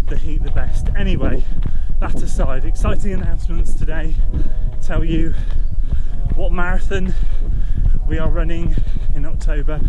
the heat the best. Anyway, that aside, exciting announcements today. Tell you what marathon we are running in October.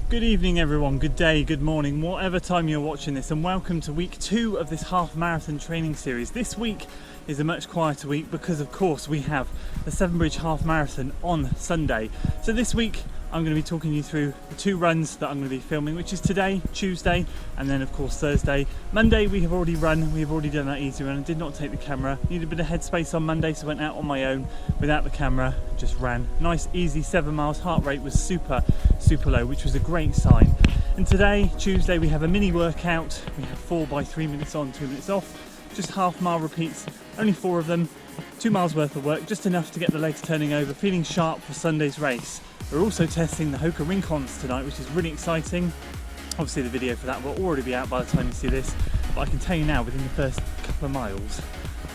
Good evening everyone, good day, good morning, whatever time you're watching this, and welcome to week 2 of this half marathon training series. This week is a much quieter week because of course we have the Severn Bridge half marathon on Sunday. So this week I'm going to be talking you through the 2 runs that I'm going to be filming, which is today, Tuesday, and then of course Thursday. Monday we have already done that easy run. I did not take the camera, needed a bit of headspace on Monday, so went out on my own without the camera, just ran. Nice easy 7 miles, heart rate was super low, which was a great sign. And today, Tuesday, we have a mini workout. We have 4 by 3 minutes on, 2 minutes off, just half mile repeats, only 4 of them, 2 miles worth of work, just enough to get the legs turning over, feeling sharp for Sunday's race. We're also testing the Hoka Rincons tonight, which is really exciting. Obviously the video for that will already be out by the time you see this, but I can tell you now, within the first couple of miles,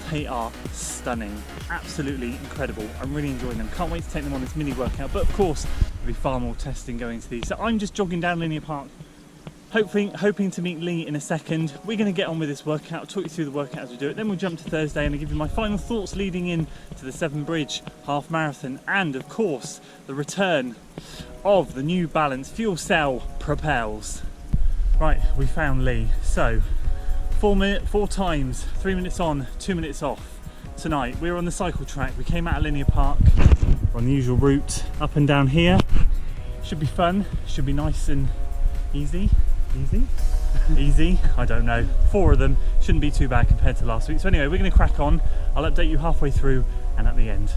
they are stunning, absolutely incredible. I'm really enjoying them. Can't wait to take them on this mini workout, but of course there'll be far more testing going to these. So I'm just jogging down Linear Park, hoping to meet Lee in a second. We're going to get on with this workout. I'll talk you through the workout as we do it. Then we'll jump to Thursday and I'll give you my final thoughts leading in to the Severn Bridge half marathon, and of course the return of the New Balance fuel cell propels. Right, we found Lee. So 4 times, 3 minutes on, 2 minutes off. Tonight we're on the cycle track. We came out of Linear Park. We're on the usual route up and down here. Should be fun, should be nice and easy, I don't know. 4 of them, shouldn't be too bad compared to last week. So anyway, we're going to crack on. I'll update you halfway through and at the end.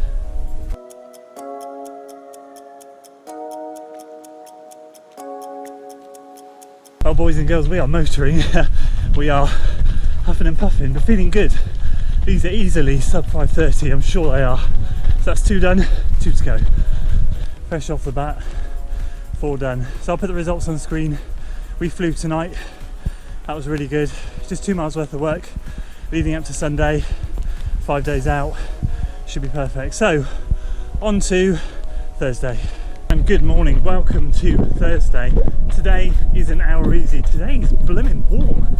Well, boys and girls, we are motoring. We are huffing and puffing, but feeling good. These are easily sub 5:30, I'm sure they are. So that's 2 done, 2 to go. Fresh off the bat, 4 done. So I'll put the results on screen. We flew tonight, that was really good. Just 2 miles worth of work leading up to Sunday, 5 days out, should be perfect. So on to Thursday. And good morning, welcome to Thursday. Today is an hour easy. Today is blooming warm.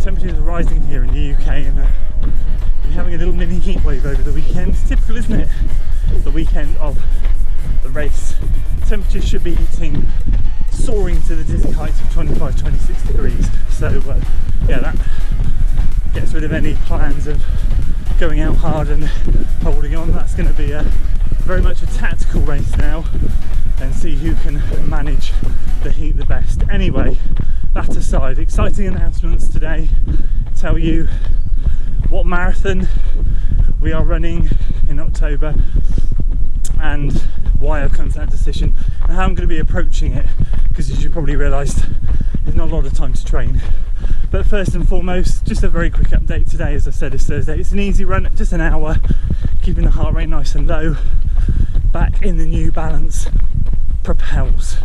Temperatures are rising here in the UK, and we're having a little mini heat wave over the weekend. It's typical, isn't it? The weekend of the race. Temperatures should be hitting, soaring to the dizzy heights of 25-26 degrees. So yeah, that gets rid of any plans of going out hard and holding on. That's going to be very much a tactical race now, and see who can manage the heat the best. Anyway, that aside, exciting announcements today. Tell you what marathon we are running in October and why I've come to that decision and how I'm going to be approaching it, because as you probably realised, there's not a lot of time to train. But first and foremost, just a very quick update. Today, as I said, is Thursday. It's an easy run, just an hour, keeping the heart rate nice and low, back in the New Balance propels.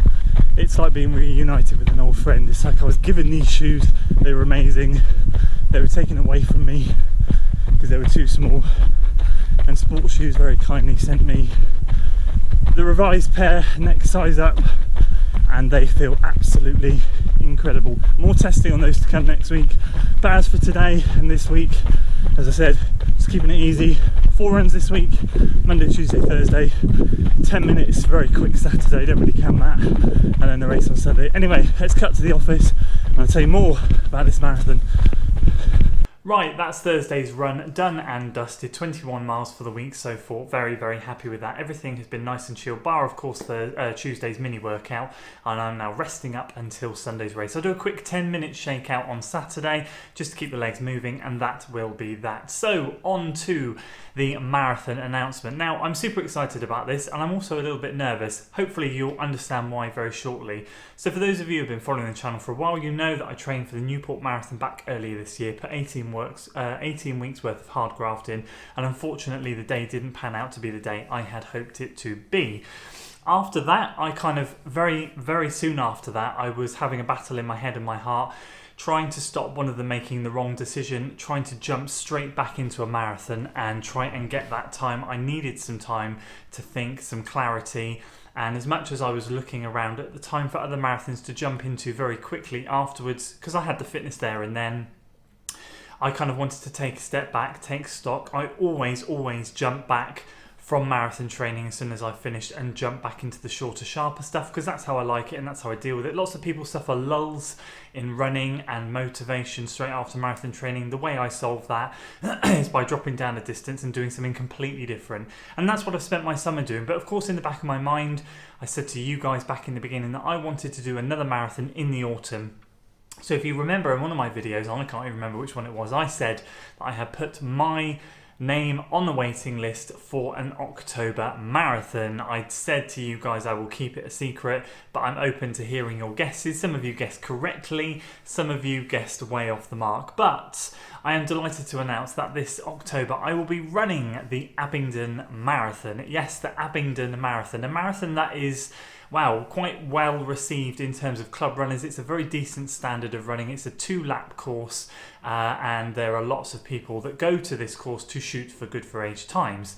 It's like being reunited with an old friend. It's like I was given these shoes, they were amazing, they were taken away from me because they were too small, and Sports Shoes very kindly sent me the revised pair, next size up, and they feel absolutely incredible. More testing on those to come next week, but as for today and this week, as I said, just keeping it easy. 4 runs this week, Monday, Tuesday, Thursday, 10 minutes, very quick Saturday, don't really count that, and then the race on Sunday. Anyway, let's cut to the office and I'll tell you more about this marathon. Right, that's Thursday's run, done and dusted, 21 miles for the week so far. Very happy with that. Everything has been nice and chilled, bar of course Tuesday's mini workout, and I'm now resting up until Sunday's race. I'll do a quick 10-minute shakeout on Saturday just to keep the legs moving, and that will be that. So on to the marathon announcement. Now, I'm super excited about this, and I'm also a little bit nervous. Hopefully you'll understand why very shortly. So for those of you who have been following the channel for a while, you know that I trained for the Newport Marathon back earlier this year, put 18 weeks worth of hard graft in, and unfortunately the day didn't pan out to be the day I had hoped it to be. After that, I kind of very soon after that, I was having a battle in my head and my heart, trying to stop one of them making the wrong decision, trying to jump straight back into a marathon and try and get that time. I needed some time to think, some clarity, and as much as I was looking around at the time for other marathons to jump into very quickly afterwards, because I had the fitness there and then, I kind of wanted to take a step back, take stock. I always jump back from marathon training as soon as I finished and jump back into the shorter, sharper stuff, because that's how I like it and that's how I deal with it. Lots of people suffer lulls in running and motivation straight after marathon training. The way I solve that is by dropping down a distance and doing something completely different. And that's what I've spent my summer doing. But of course, in the back of my mind, I said to you guys back in the beginning that I wanted to do another marathon in the autumn. So if you remember in one of my videos, I can't even remember which one it was, I said that I had put my name on the waiting list for an October marathon. I'd said to you guys I will keep it a secret, but I'm open to hearing your guesses. Some of you guessed correctly, some of you guessed way off the mark, but I am delighted to announce that this October I will be running the Abingdon Marathon. Yes, the Abingdon Marathon, a marathon that is, wow, quite well received in terms of club runners. It's a very decent standard of running. It's a 2-lap course, and there are lots of people that go to this course to shoot for good for age times.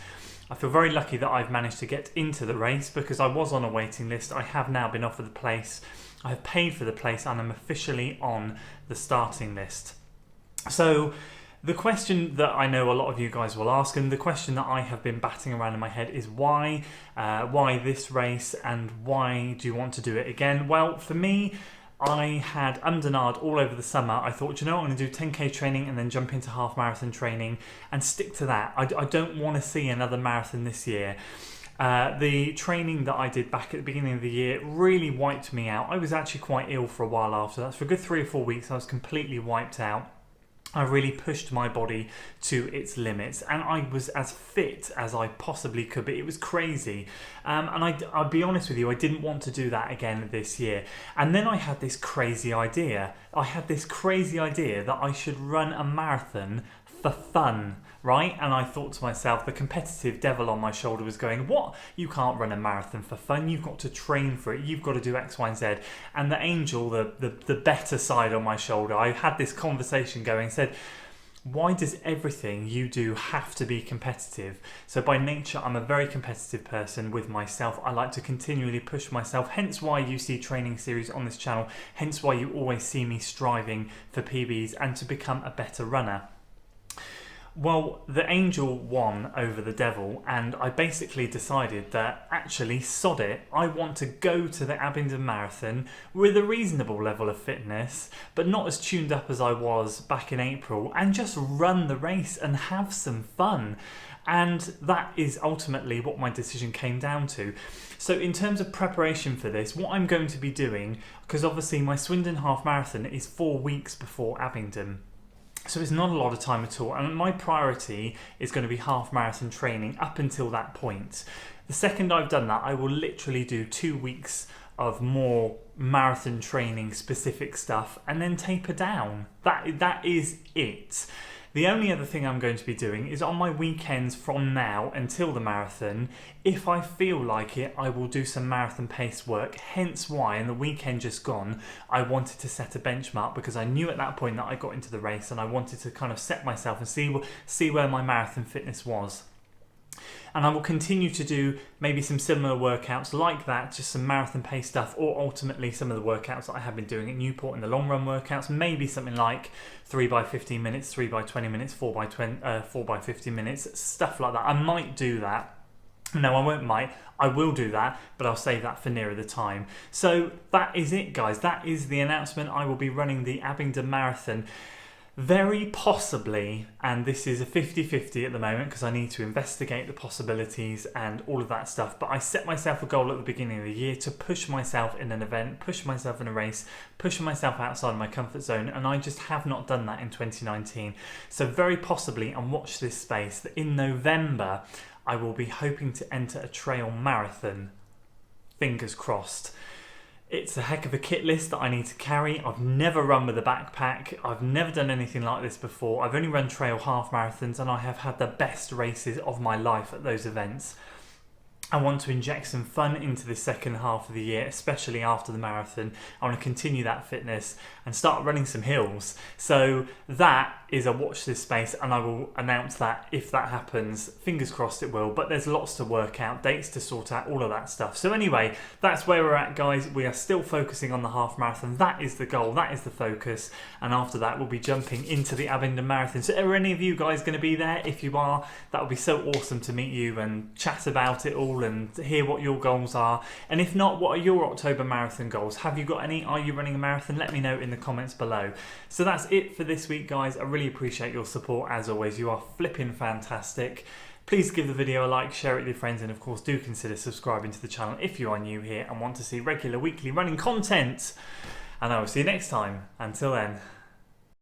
I feel very lucky that I've managed to get into the race because I was on a waiting list. I have now been offered the place. I have paid for the place and I'm officially on the starting list. So the question that I know a lot of you guys will ask, and the question that I have been batting around in my head, is why this race and why do you want to do it again? Well, for me, I had ummed all over the summer. I thought, you know, I'm going to do 10k training and then jump into half marathon training and stick to that. I don't want to see another marathon this year. The training that I did back at the beginning of the year really wiped me out. I was actually quite ill for a while after that. For a good 3 or 4 weeks, I was completely wiped out. I really pushed my body to its limits and I was as fit as I possibly could be. It was crazy. And I'll be honest with you, I didn't want to do that again this year. And then I had this crazy idea. That I should run a marathon for fun, right? And I thought to myself, the competitive devil on my shoulder was going, what? You can't run a marathon for fun. You've got to train for it. You've got to do X, Y, and Z. And the angel, the better side on my shoulder, I had this conversation going, said, why does everything you do have to be competitive? So by nature, I'm a very competitive person with myself. I like to continually push myself, hence why you see training series on this channel, hence why you always see me striving for PBs and to become a better runner. Well, the angel won over the devil, and I basically decided that actually, sod it, I want to go to the Abingdon Marathon with a reasonable level of fitness, but not as tuned up as I was back in April, and just run the race and have some fun. And that is ultimately what my decision came down to. So in terms of preparation for this, what I'm going to be doing, because obviously my Swindon Half Marathon is 4 weeks before Abingdon, so it's not a lot of time at all, and my priority is going to be half marathon training up until that point. The second I've done that, I will literally do 2 weeks of more marathon training specific stuff and then taper down. That is it. The only other thing I'm going to be doing is on my weekends from now until the marathon, if I feel like it, I will do some marathon pace work. Hence why in the weekend just gone, I wanted to set a benchmark because I knew at that point that I got into the race and I wanted to kind of set myself and see where my marathon fitness was. And I will continue to do maybe some similar workouts like that, just some marathon pace stuff, or ultimately some of the workouts that I have been doing at Newport in the long run workouts, maybe something like 3 by 15 minutes, 3 by 20 minutes, 4 by 15 minutes, stuff like that. I might do that. No, I will do that, but I'll save that for nearer the time. So that is it, guys. That is the announcement. I will be running the Abingdon Marathon. Very possibly, and this is a 50-50 at the moment because I need to investigate the possibilities and all of that stuff, but I set myself a goal at the beginning of the year to push myself in an event, push myself in a race, push myself outside of my comfort zone, and I just have not done that in 2019. So very possibly, and watch this space, that in November I will be hoping to enter a trail marathon. Fingers crossed. It's a heck of a kit list that I need to carry. I've never run with a backpack. I've never done anything like this before. I've only run trail half marathons and I have had the best races of my life at those events. I want to inject some fun into the second half of the year, especially after the marathon. I want to continue that fitness and start running some hills. So that is a watch this space, and I will announce that if that happens. Fingers crossed it will, but there's lots to work out, dates to sort out, all of that stuff. So anyway, that's where we're at, guys. We are still focusing on the half marathon. That is the goal, that is the focus. And after that, we'll be jumping into the Abingdon Marathon. So are any of you guys going to be there? If you are, that would be so awesome to meet you and chat about it all and hear what your goals are. And if not, what are your October marathon goals? Have you got any? Are you running a marathon? Let me know in the comments below. So that's it for this week, guys. I really appreciate your support as always. You are flipping fantastic. Please give the video a like, share it with your friends, and of course do consider subscribing to the channel if you are new here and want to see regular weekly running content. And I will see you next time. Until then.